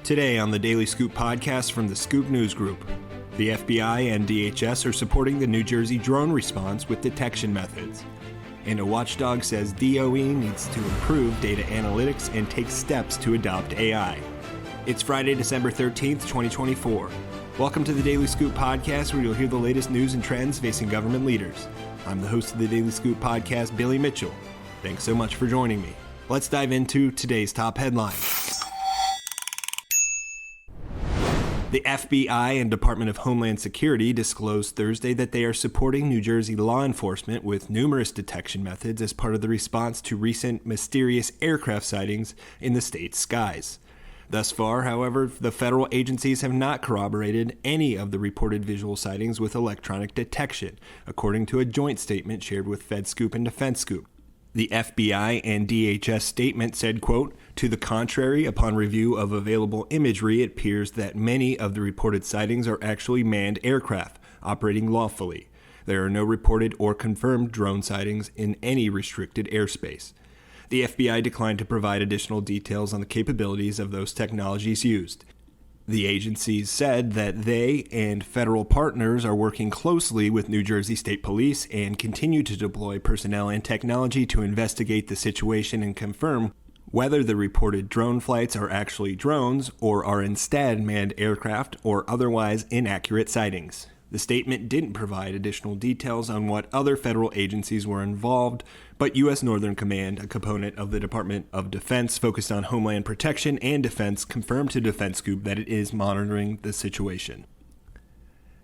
Today on the Daily Scoop podcast from the Scoop News Group, the FBI and DHS are supporting the New Jersey drone response with detection methods. And a watchdog says DOE needs to improve data analytics and take steps to adopt AI. It's Friday, December 13th, 2024. Welcome to the Daily Scoop podcast, where you'll hear the latest news and trends facing government leaders. I'm the host of the Daily Scoop podcast, Billy Mitchell. Thanks so much for joining me. Let's dive into today's top headlines. The FBI and Department of Homeland Security disclosed Thursday that they are supporting New Jersey law enforcement with numerous detection methods as part of the response to recent mysterious aircraft sightings in the state's skies. Thus far, however, the federal agencies have not corroborated any of the reported visual sightings with electronic detection, according to a joint statement shared with FedScoop and DefenseScoop. The FBI and DHS statement said, quote, "To the contrary, upon review of available imagery, it appears that many of the reported sightings are actually manned aircraft operating lawfully. There are no reported or confirmed drone sightings in any restricted airspace." The FBI declined to provide additional details on the capabilities of those technologies used. The agencies said that they and federal partners are working closely with New Jersey State Police and continue to deploy personnel and technology to investigate the situation and confirm whether the reported drone flights are actually drones or are instead manned aircraft or otherwise inaccurate sightings. The statement didn't provide additional details on what other federal agencies were involved, but U.S. Northern Command, a component of the Department of Defense focused on Homeland Protection and Defense, confirmed to DefenseScoop that it is monitoring the situation.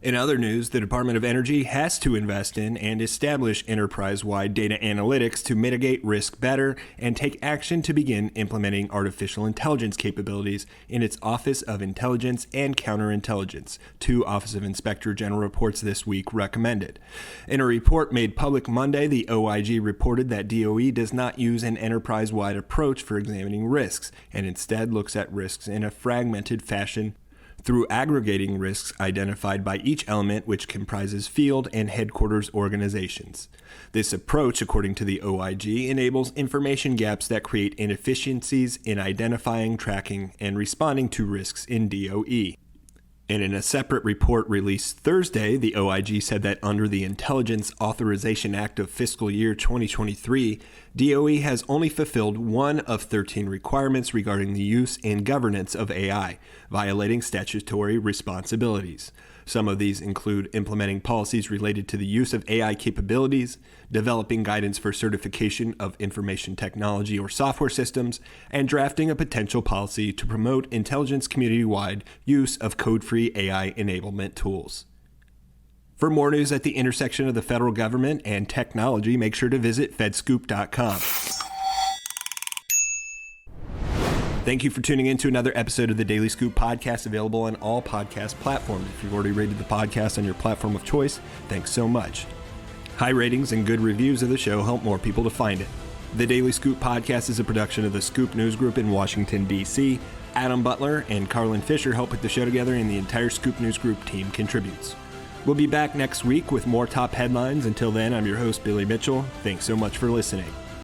In other news, the Department of Energy has to invest in and establish enterprise-wide data analytics to mitigate risk better and take action to begin implementing artificial intelligence capabilities in its Office of Intelligence and Counterintelligence, two Office of Inspector General reports this week recommended. In a report made public Monday, the OIG reported that DOE does not use an enterprise-wide approach for examining risks, and instead looks at risks in a fragmented fashion through aggregating risks identified by each element, which comprises field and headquarters organizations. This approach, according to the OIG, enables information gaps that create inefficiencies in identifying, tracking, and responding to risks in DOE. And in a separate report released Thursday, the OIG said that under the Intelligence Authorization Act of fiscal year 2023, DOE has only fulfilled one of 13 requirements regarding the use and governance of AI, violating statutory responsibilities. Some of these include implementing policies related to the use of AI capabilities, developing guidance for certification of information technology or software systems, and drafting a potential policy to promote intelligence community-wide use of code-free AI enablement tools. For more news at the intersection of the federal government and technology, make sure to visit FedScoop.com. Thank you for tuning in to another episode of the Daily Scoop podcast, available on all podcast platforms. If you've already rated the podcast on your platform of choice, thanks so much. High ratings and good reviews of the show help more people to find it. The Daily Scoop podcast is a production of the Scoop News Group in Washington, D.C. Adam Butler and Carlin Fisher help put the show together, and the entire Scoop News Group team contributes. We'll be back next week with more top headlines. Until then, I'm your host, Billy Mitchell. Thanks so much for listening.